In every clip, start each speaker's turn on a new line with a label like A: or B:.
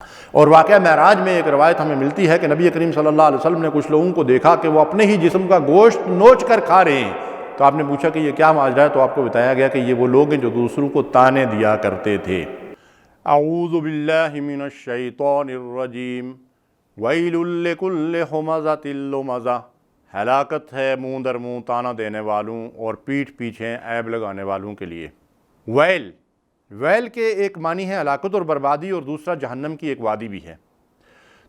A: اور واقعہ معراج میں ایک روایت ہمیں ملتی ہے کہ نبی کریم صلی اللہ علیہ وسلم نے کچھ لوگوں کو دیکھا کہ وہ اپنے ہی جسم کا گوشت نوچ کر کھا رہے ہیں. تو آپ نے پوچھا کہ یہ کیا ماجرا ہے؟ تو آپ کو بتایا گیا کہ یہ وہ لوگ ہیں جو دوسروں کو تانے دیا کرتے تھے. اعوذ باللہ من الشیطان الرجیم. ویل لکل ہمزۃ لمزہ. ہلاکت ہے منہ در منہ تانا دینے والوں اور پیٹھ پیچھے عیب لگانے والوں کے لیے. ویل کے ایک معنی ہے ہلاکت اور بربادی، اور دوسرا جہنم کی ایک وادی بھی ہے.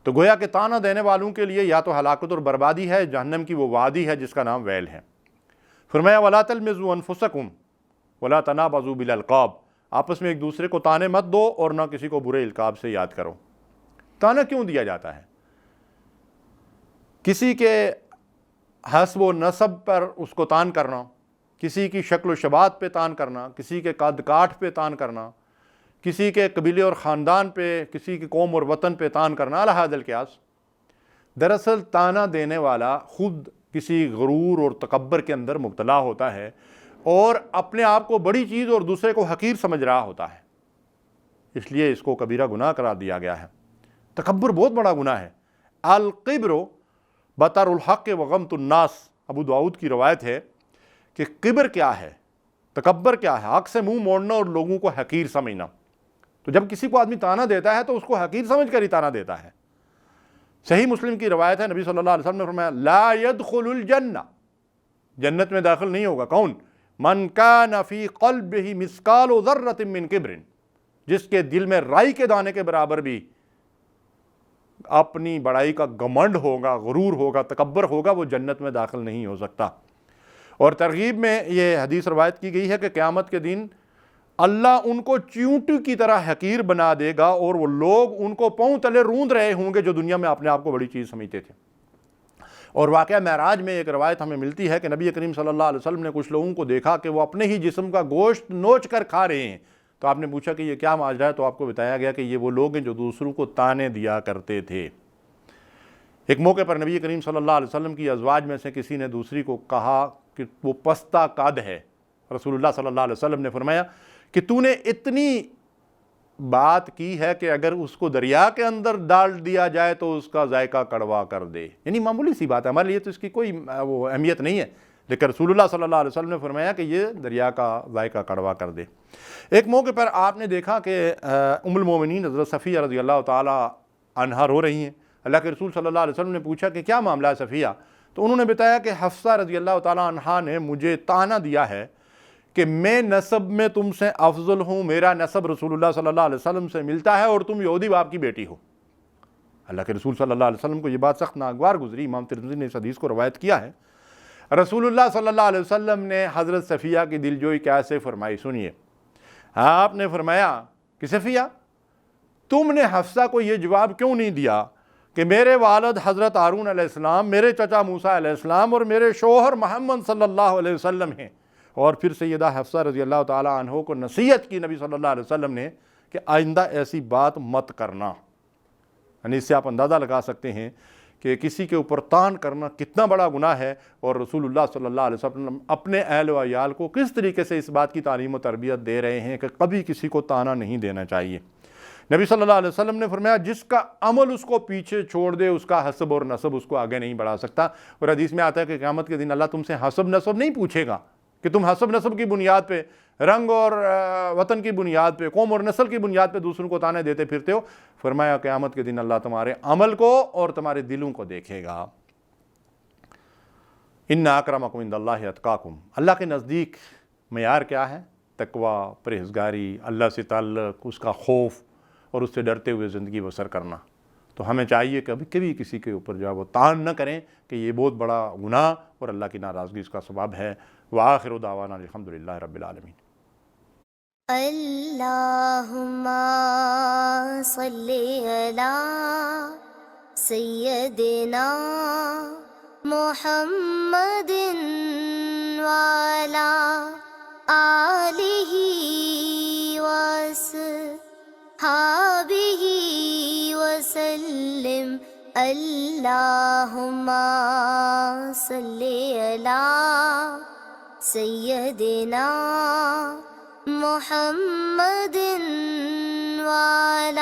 A: تو گویا کہ تانا دینے والوں کے لیے یا تو ہلاکت اور بربادی ہے، جہنم کی وہ وادی ہے جس کا نام ویل ہے. فرمایا وَلَا تَلْمِزُوا أَنفُسَكُمْ وَلَا تَنَابَزُوا بِالْأَلْقَابِ. آپس میں ایک دوسرے کو تانے مت دو اور نہ کسی کو برے القاب سے یاد کرو. تانا کیوں دیا جاتا ہے؟ کسی کے حسب و نسب پر اس کو تان کرنا، کسی کی شکل و شبات پہ تان کرنا، کسی کے قد کاٹھ پہ تان کرنا، کسی کے قبیلے اور خاندان پہ، کسی کی قوم اور وطن پہ تان کرنا علی ھذا القیاس. دراصل تانا دینے والا خود کسی غرور اور تکبر کے اندر مبتلا ہوتا ہے اور اپنے آپ کو بڑی چیز اور دوسرے کو حقیر سمجھ رہا ہوتا ہے. اس لیے اس کو کبیرہ گناہ قرار دیا گیا ہے. تکبر بہت بڑا گناہ ہے. القبر بطر الحق وغمط الناس. ابو داؤد کی روایت ہے کہ کبر کیا ہے، تکبر کیا ہے؟ حق سے منہ موڑنا اور لوگوں کو حقیر سمجھنا. تو جب کسی کو آدمی تانا دیتا ہے تو اس کو حقیر سمجھ کر ہی تانا دیتا ہے. صحیح مسلم کی روایت ہے، نبی صلی اللہ علیہ وسلم نے فرمایا لا يدخل الجنہ. جنت میں داخل نہیں ہوگا کون؟ من کان فی قلبہ مثقال ذرۃ من کبر. جس کے دل میں رائی کے دانے کے برابر بھی اپنی بڑائی کا گمنڈ ہوگا، غرور ہوگا، تکبر ہوگا، وہ جنت میں داخل نہیں ہو سکتا. اور ترغیب میں یہ حدیث روایت کی گئی ہے کہ قیامت کے دن اللہ ان کو چیونٹی کی طرح حقیر بنا دے گا اور وہ لوگ ان کو پاؤں تلے روند رہے ہوں گے جو دنیا میں اپنے آپ کو بڑی چیز سمجھتے تھے. اور واقعہ معراج میں ایک روایت ہمیں ملتی ہے کہ نبی کریم صلی اللہ علیہ وسلم نے کچھ لوگوں کو دیکھا کہ وہ اپنے ہی جسم کا گوشت نوچ کر کھا رہے ہیں. تو آپ نے پوچھا کہ یہ کیا ماجرا ہے؟ تو آپ کو بتایا گیا کہ یہ وہ لوگ ہیں جو دوسروں کو تانے دیا کرتے تھے. ایک موقع پر نبی کریم صلی اللہ علیہ وسلم کی ازواج میں سے کسی نے دوسری کو کہا کہ وہ پستہ قد ہے. رسول اللہ صلی اللہ علیہ وسلم نے فرمایا کہ تو نے اتنی بات کی ہے کہ اگر اس کو دریا کے اندر ڈال دیا جائے تو اس کا ذائقہ کڑوا کر دے. یعنی معمولی سی بات ہے، ہمارے لیے تو اس کی کوئی وہ اہمیت نہیں ہے، لیکن رسول اللہ صلی اللہ علیہ وسلم نے فرمایا کہ یہ دریا کا ذائقہ کڑوا کر دے. ایک موقع پر آپ نے دیکھا کہ ام المومنین حضرت صفیہ رضی اللہ تعالی عنہا رو رہی ہیں. اللہ کے رسول صلی اللہ علیہ وسلم نے پوچھا کہ کیا معاملہ ہے صفیہ؟ تو انہوں نے بتایا کہ حفصہ رضی اللہ تعالی عنہا نے مجھے طعنہ دیا ہے کہ میں نسب میں تم سے افضل ہوں، میرا نسب رسول اللہ صلی اللہ علیہ وسلم سے ملتا ہے اور تم یہودی باپ کی بیٹی ہو. اللہ کے رسول صلی اللہ علیہ وسلم کو یہ بات سخت ناگوار گزری. امام ترمذی نے اس حدیث کو روایت کیا ہے. رسول اللہ صلی اللہ علیہ وسلم نے حضرت صفیہ کی دلجوئی کیسے فرمائی سنیے. آپ نے فرمایا کہ صفیہ تم نے حفصہ کو یہ جواب کیوں نہیں دیا کہ میرے والد حضرت ہارون علیہ السلام، میرے چچا موسیٰ علیہ السلام اور میرے شوہر محمد صلی اللہ علیہ وسلم ہیں. اور پھر سیدہ حفصہ رضی اللہ تعالی عنہ کو نصیحت کی نبی صلی اللہ علیہ وسلم نے کہ آئندہ ایسی بات مت کرنا. یعنی اس سے آپ اندازہ لگا سکتے ہیں کہ کسی کے اوپر طعن کرنا کتنا بڑا گناہ ہے، اور رسول اللہ صلی اللہ علیہ وسلم اپنے اہل و عیال کو کس طریقے سے اس بات کی تعلیم و تربیت دے رہے ہیں کہ کبھی کسی کو طعنہ نہیں دینا چاہیے. نبی صلی اللہ علیہ وسلم نے فرمایا جس کا عمل اس کو پیچھے چھوڑ دے اس کا حسب اور نسب اس کو آگے نہیں بڑھا سکتا. اور حدیث میں آتا ہے کہ قیامت کے دن اللہ تم سے حسب نسب نہیں پوچھے گا کہ تم حسب نسب کی بنیاد پہ، رنگ اور وطن کی بنیاد پہ، قوم اور نسل کی بنیاد پہ دوسروں کو تانے دیتے پھرتے ہو. فرمایا قیامت کے دن اللہ تمہارے عمل کو اور تمہارے دلوں کو دیکھے گا. ان اکرمکم عند اللہ اتقاکم. اللہ کے نزدیک معیار کیا ہے؟ تقوی، پرہیزگاری، اللہ سے تعلق، اس کا خوف اور اس سے ڈرتے ہوئے زندگی بسر کرنا. تو ہمیں چاہیے کہ کبھی کسی کے اوپر جو ہے وہ طعن نہ کریں کہ یہ بہت بڑا گناہ اور اللہ کی ناراضگی اس کا سبب ہے. وآخر دعوانا الحمدللہ رب العالمین.
B: اللہم صلی علی سیدنا محمد وعلی آلہ وصحبہ وسلم. اللہم صلی علی سیدنا محمد وعلی